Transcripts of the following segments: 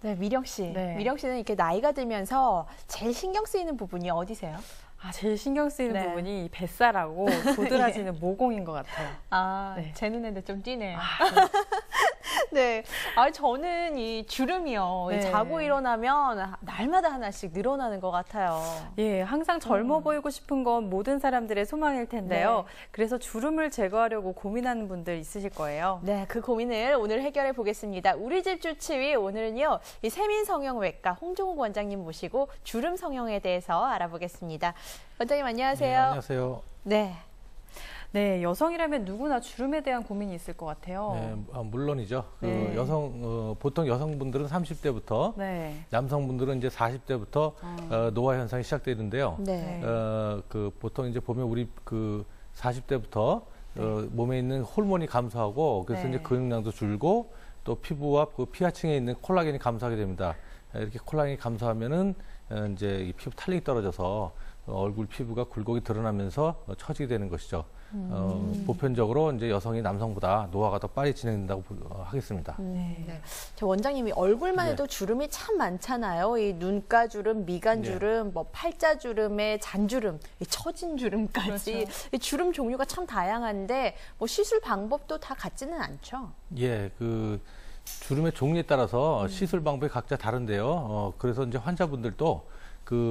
네, 미령 씨. 네. 미령 씨는 이렇게 나이가 들면서 제일 신경 쓰이는 부분이 어디세요? 제일 신경 쓰이는 네. 부분이 이 뱃살하고 도드라지는 모공인 것 같아요. 네. 제 눈에는 좀 띄네요. 네. 네. 저는 이 주름이요. 네. 자고 일어나면 날마다 하나씩 늘어나는 것 같아요. 예, 항상 젊어 보이고 싶은 건 모든 사람들의 소망일 텐데요. 네. 그래서 주름을 제거하려고 고민하는 분들 있으실 거예요. 네, 그 고민을 오늘 해결해 보겠습니다. 우리 집 주치의 오늘은요, 이 세민성형외과 홍종욱 원장님 모시고 주름 성형에 대해서 알아보겠습니다. 원장님 안녕하세요. 네, 안녕하세요. 네. 네, 여성이라면 누구나 주름에 대한 고민이 있을 것 같아요. 네, 물론이죠. 네. 보통 여성분들은 30대부터, 네. 남성분들은 이제 40대부터 노화 현상이 시작되는데요. 네. 보통 이제 보면 우리 40대부터 몸에 있는 호르몬이 감소하고 그래서 네. 이제 근육량도 줄고 또 피부와 그 피하층에 있는 콜라겐이 감소하게 됩니다. 이렇게 콜라겐이 감소하면은 이제 이 피부 탄력이 떨어져서 얼굴 피부가 굴곡이 드러나면서 처지게 되는 것이죠. 보편적으로 이제 여성이 남성보다 노화가 더 빨리 진행된다고 하겠습니다. 네. 저 원장님이 얼굴만 해도 주름이 참 많잖아요. 이 눈가 주름, 미간 주름, 뭐 팔자 주름에 잔주름, 이 처진 주름까지 그렇죠. 이 주름 종류가 참 다양한데 뭐 시술 방법도 다 같지는 않죠. 예, 주름의 종류에 따라서 시술 방법이 각자 다른데요. 그래서 이제 환자분들도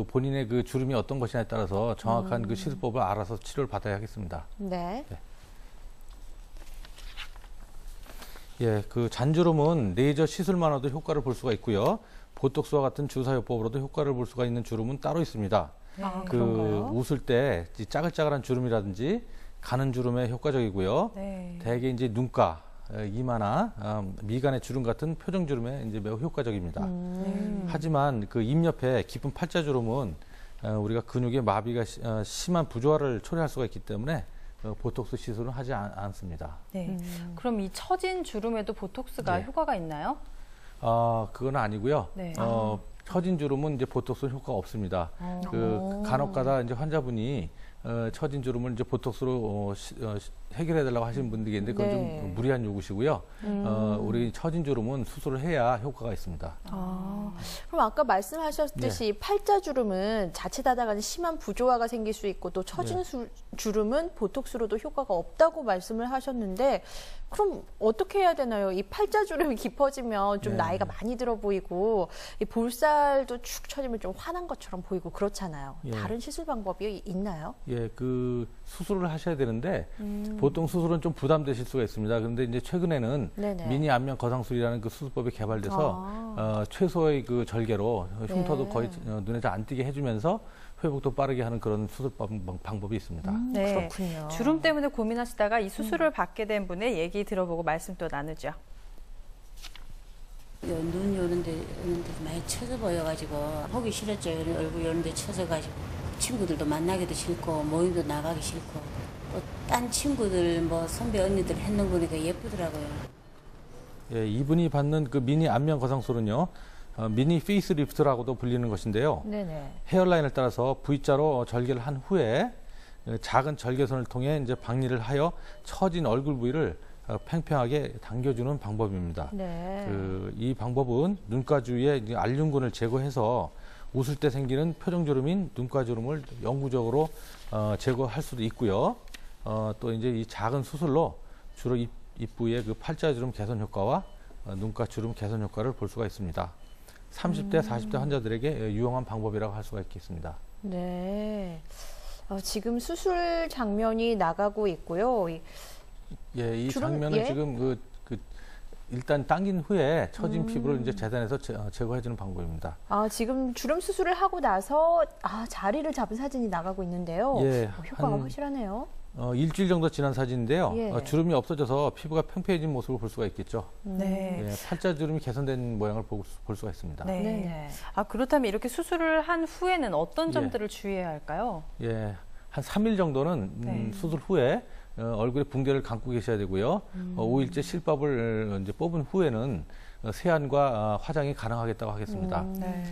본인의 주름이 어떤 것이냐에 따라서 정확한 시술법을 알아서 치료를 받아야 하겠습니다. 네. 예, 잔주름은 레이저 시술만으로도 효과를 볼 수가 있고요. 보톡스와 같은 주사요법으로도 효과를 볼 수가 있는 주름은 따로 있습니다. 그런가요? 웃을 때 짜글짜글한 주름이라든지 가는 주름에 효과적이고요. 네. 대개 이제 눈가, 이마나 미간의 주름 같은 표정 주름에 이제 매우 효과적입니다. 하지만 입 옆에 깊은 팔자 주름은 우리가 근육의 마비가 심한 부조화를 초래할 수가 있기 때문에 보톡스 시술은 하지 않습니다. 네. 그럼 이 처진 주름에도 보톡스가 네. 효과가 있나요? 그건 아니고요. 네. 처진 주름은 이제 보톡스 효과가 없습니다. 간혹가다 이제 환자분이 처진 주름을 이제 보톡스로 해결해달라고 하시는 분들이 있는데 그건 좀 무리한 요구시고요. 우리 처진 주름은 수술을 해야 효과가 있습니다. 그럼 아까 말씀하셨듯이 팔자 주름은 자칫하다가 심한 부조화가 생길 수 있고 또 처진 주름은 보톡스로도 효과가 없다고 말씀을 하셨는데 그럼 어떻게 해야 되나요? 이 팔자 주름이 깊어지면 좀 나이가 많이 들어 보이고 이 볼살도 축 처지면 좀 환한 것처럼 보이고 그렇잖아요. 다른 시술 방법이 있나요? 예, 수술을 하셔야 되는데 보통 수술은 좀 부담되실 수가 있습니다. 그런데 이제 최근에는 미니 안면 거상술이라는 수술법이 개발돼서 최소의 절개로 흉터도 거의 눈에 잘 안 띄게 해주면서 회복도 빠르게 하는 그런 수술 방법이 있습니다. 네. 그렇군요. 주름 때문에 고민하시다가 이 수술을 받게 된 분의 얘기 들어보고 말씀 또 나누죠. 눈 요런데 많이 쳐져 보여가지고 보기 싫었죠. 얼굴 요런데 쳐져가지고 친구들도 만나기도 싫고 모임도 나가기 싫고 또 딴 친구들 뭐 선배 언니들 했는 거 보니까 예쁘더라고요. 예, 이분이 받는 미니 안면 거상술은요. 미니 페이스리프트라고도 불리는 것인데요. 네네. 헤어라인을 따라서 V자로 절개를 한 후에 작은 절개선을 통해 이제 박리를 하여 처진 얼굴 부위를 팽팽하게 당겨주는 방법입니다. 네. 이 방법은 눈가 주위에 알륜근을 제거해서 웃을 때 생기는 표정주름인 눈가 주름을 영구적으로 제거할 수도 있고요. 또 이제 이 작은 수술로 주로 입 부위의 팔자 주름 개선 효과와 눈가 주름 개선 효과를 볼 수가 있습니다. 30대, 40대 환자들에게 유용한 방법이라고 할 수가 있겠습니다. 네. 지금 수술 장면이 나가고 있고요. 예, 이 장면은 지금 일단 당긴 후에 처진 피부를 이제 재단해서 제거해주는 방법입니다. 지금 주름 수술을 하고 나서 자리를 잡은 사진이 나가고 있는데요. 예, 효과가 확실하네요. 일주일 정도 지난 사진인데요. 예. 주름이 없어져서 피부가 팽팽해진 모습을 볼 수가 있겠죠. 네. 예, 팔자 주름이 개선된 모양을 볼 수가 있습니다. 네. 네네. 그렇다면 이렇게 수술을 한 후에는 어떤 점들을 주의해야 할까요? 예, 한 3일 정도는 수술 후에 얼굴에 붕대를 감고 계셔야 되고요. 5일째 실밥을 이제 뽑은 후에는 세안과 화장이 가능하겠다고 하겠습니다. 네.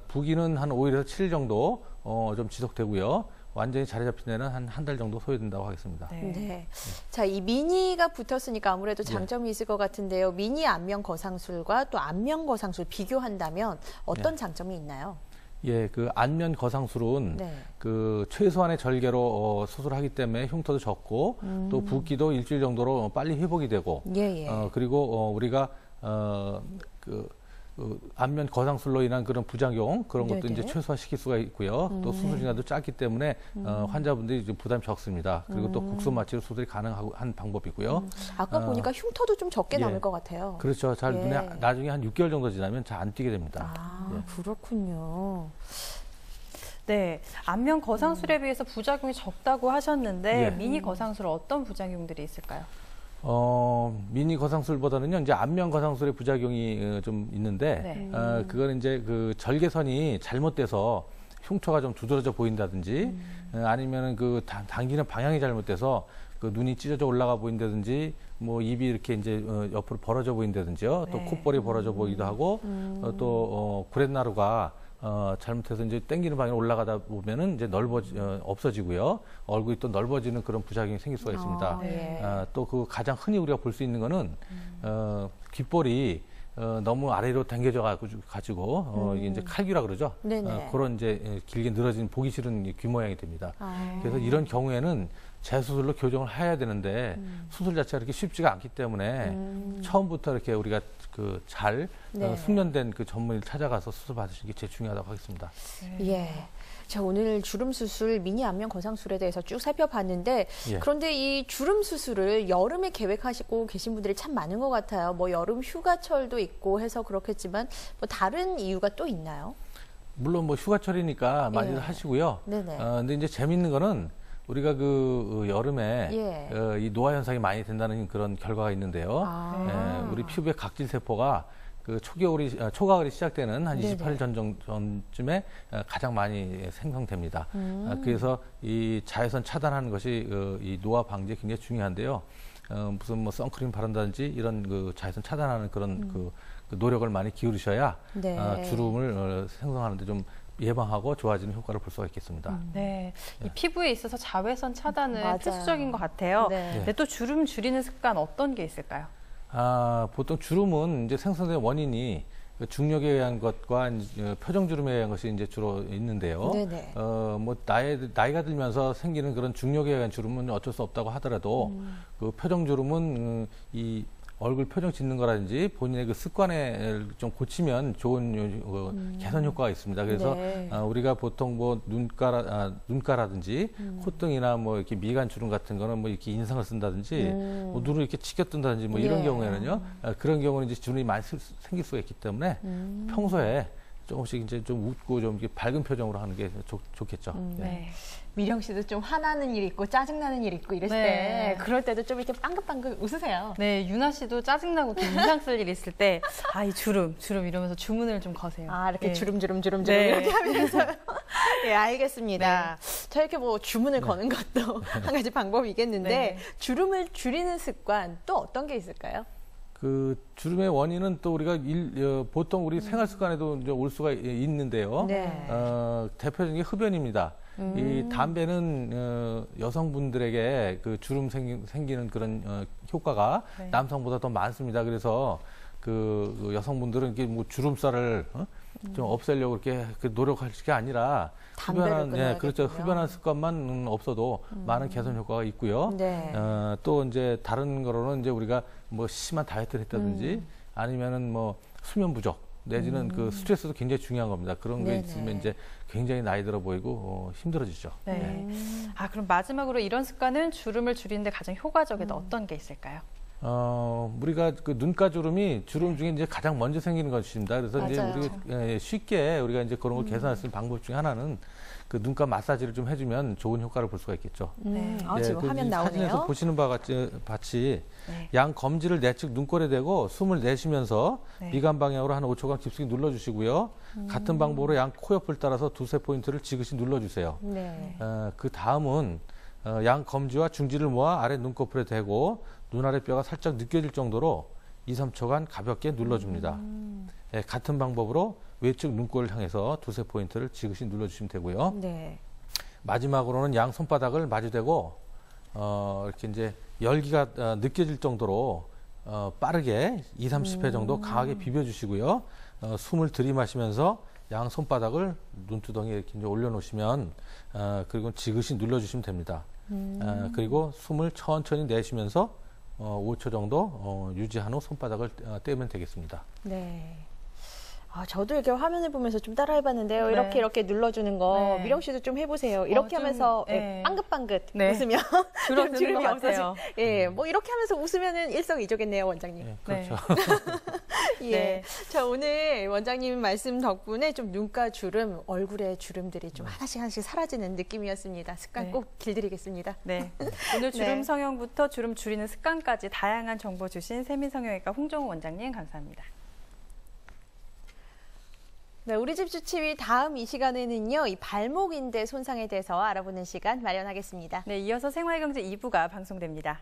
부기는 한 5일에서 7일 정도 좀 지속되고요. 완전히 자리 잡힌 데는 한 달 정도 소요된다고 하겠습니다. 네. 자, 이 미니가 붙었으니까 아무래도 장점이 있을 것 같은데요. 미니 안면 거상술과 또 안면 거상술 비교한다면 어떤 장점이 있나요? 예, 그 안면 거상술은 그 최소한의 절개로 수술하기 때문에 흉터도 적고 또 붓기도 일주일 정도로 빨리 회복이 되고 그리고 우리가 안면 거상술로 인한 그런 부작용 그런 것도 이제 최소화시킬 수가 있고요. 또 수술 시간도 짧기 때문에 환자분들이 좀 부담이 적습니다. 그리고 또 국소 마취로 수술이 가능한 방법이고요. 아까 보니까 흉터도 좀 적게 남을 것 같아요. 그렇죠. 잘 눈에 나중에 한 6개월 정도 지나면 잘 안 띄게 됩니다. 그렇군요. 네, 안면 거상술에 비해서 부작용이 적다고 하셨는데 미니 거상술은 어떤 부작용들이 있을까요? 미니 거상술보다는요, 이제 안면 거상술의 부작용이 좀 있는데, 그거는 이제 그 절개선이 잘못돼서 흉터가 좀 두드러져 보인다든지, 아니면은 그 당기는 방향이 잘못돼서 그 눈이 찢어져 올라가 보인다든지, 뭐 입이 이렇게 이제 옆으로 벌어져 보인다든지요, 또 콧볼이 벌어져 보이기도 하고, 또 구렛나루가 잘못해서 이제 당기는 방향으로 올라가다 보면은 이제 없어지고요. 얼굴이 또 넓어지는 그런 부작용이 생길 수가 있습니다. 또 그 가장 흔히 우리가 볼 수 있는 거는, 귓볼이 너무 아래로 당겨져 가지고, 이게 이제 칼귀라 그러죠. 그런 이제 길게 늘어진 보기 싫은 귀 모양이 됩니다. 그래서 이런 경우에는 재수술로 교정을 해야 되는데 수술 자체가 그렇게 쉽지가 않기 때문에 처음부터 이렇게 우리가 그 잘 숙련된 그 전문의를 찾아가서 수술 받으시는 게 제일 중요하다고 하겠습니다. 자, 오늘 주름 수술, 미니 안면 거상술에 대해서 쭉 살펴봤는데 그런데 이 주름 수술을 여름에 계획하시고 계신 분들이 참 많은 것 같아요. 뭐 여름 휴가철도 있고 해서 그렇겠지만 뭐 다른 이유가 또 있나요? 물론 뭐 휴가철이니까 많이들 하시고요. 근데 이제 재밌는 거는 우리가 그 여름에 이 노화 현상이 많이 된다는 그런 결과가 있는데요. 우리 피부의 각질 세포가 그 초가을이 시작되는 한 28일 전쯤에 가장 많이 생성됩니다. 그래서 이 자외선 차단하는 것이 이 노화 방지에 굉장히 중요한데요. 무슨 뭐 선크림 바른다든지 이런 그 자외선 차단하는 그런 그 노력을 많이 기울이셔야 주름을 생성하는데 좀 예방하고 좋아지는 효과를 볼 수가 있겠습니다. 이 피부에 있어서 자외선 차단은 필수적인 것 같아요. 근데 또 주름 줄이는 습관 어떤 게 있을까요? 보통 주름은 이제 생성된 원인이 중력에 의한 것과 표정주름에 의한 것이 이제 주로 있는데요. 뭐 나이가 들면서 생기는 그런 중력에 의한 주름은 어쩔 수 없다고 하더라도 그 표정주름은 이 얼굴 표정 짓는 거라든지 본인의 그 습관을 좀 고치면 좋은 개선 효과가 있습니다. 그래서 우리가 보통 뭐 눈가라든지 콧등이나 뭐 이렇게 미간 주름 같은 거는 뭐 이렇게 인상을 쓴다든지 뭐 눈을 이렇게 치켜뜬다든지 뭐 이런 경우에는요. 그런 경우는 이제 주름이 많이 생길 수가 있기 때문에 평소에 조금씩 이제 좀 웃고 좀 이렇게 밝은 표정으로 하는 게 좋겠죠. 미령 씨도 좀 화나는 일 있고 짜증나는 일 있고 이랬을 때 그럴 때도 좀 이렇게 빵긋빵긋 웃으세요. 네, 유나 씨도 짜증나고 인상 쓸 일 있을 때 이 주름 이러면서 주문을 좀 거세요. 이렇게 주름 이렇게 하면서요. 알겠습니다. 자, 이렇게 뭐 주문을 거는 것도 한 가지 방법이겠는데 주름을 줄이는 습관 또 어떤 게 있을까요? 그 주름의 원인은 또 우리가 보통 우리 생활 습관에도 이제 올 수가 있는데요. 대표적인 게 흡연입니다. 이 담배는 여성분들에게 그 주름 생기는 그런 효과가 남성보다 더 많습니다. 그래서 그 여성분들은 이게 뭐 주름살을 좀 없애려고 이렇게 노력할 게 아니라 흡연한 습관만 없어도 많은 개선 효과가 있고요. 또 이제 다른 거로는 이제 우리가 뭐 심한 다이어트를 했다든지 아니면은 뭐 수면 부족 내지는 그 스트레스도 굉장히 중요한 겁니다. 그런 게 있으면 이제 굉장히 나이 들어 보이고 힘들어지죠. 그럼 마지막으로 이런 습관은 주름을 줄이는데 가장 효과적이다 어떤 게 있을까요? 우리가 그 눈가 주름이 주름 중에 이제 가장 먼저 생기는 것입니다. 그래서 이제 우리가 쉽게 우리가 이제 그런 걸 개선할 수 있는 방법 중에 하나는 그 눈가 마사지를 좀 해주면 좋은 효과를 볼 수가 있겠죠. 지금 화면 나오네요. 사진에서 보시는 바와 같이 양 검지를 내측 눈꼬리에 대고 숨을 내쉬면서 미간 방향으로 한 5초간 깊숙이 눌러주시고요. 같은 방법으로 양 코 옆을 따라서 두세 포인트를 지그시 눌러주세요. 그 다음은 양 검지와 중지를 모아 아래 눈꺼풀에 대고 눈 아래 뼈가 살짝 느껴질 정도로 2, 3초간 가볍게 눌러줍니다. 같은 방법으로 외측 눈꼬리를 향해서 두세 포인트를 지그시 눌러주시면 되고요. 마지막으로는 양 손바닥을 마주대고 이렇게 이제 열기가 느껴질 정도로 빠르게 2, 30회 정도 강하게 비벼주시고요. 숨을 들이마시면서 양 손바닥을 눈두덩이에 이렇게 이제 올려놓으시면 그리고 지그시 눌러주시면 됩니다. 그리고 숨을 천천히 내쉬면서 5초 정도 유지한 후 손바닥을 떼면 되겠습니다. 네. 저도 이렇게 화면을 보면서 좀 따라해봤는데요. 네. 이렇게 눌러주는 거 네. 미령 씨도 좀 해보세요. 이렇게 좀, 하면서 네. 빵긋빵긋 네. 웃으면 줄어드는 주름이 것 없어지. 같아요. 예, 뭐 이렇게 하면서 웃으면은 일석이조겠네요, 원장님. 네, 그렇죠. 예. 네. 자, 오늘 원장님 말씀 덕분에 좀 눈가 주름, 얼굴에 주름들이 좀 하나씩 사라지는 느낌이었습니다. 습관 네. 꼭 길들이겠습니다. 네. 오늘 주름 네. 성형부터 주름 줄이는 습관까지 다양한 정보 주신 세미성형외과 홍정우 원장님 감사합니다. 네, 우리 집 주치의 다음 이 시간에는요, 이 발목 인대 손상에 대해서 알아보는 시간 마련하겠습니다. 네, 이어서 생활경제 2부가 방송됩니다.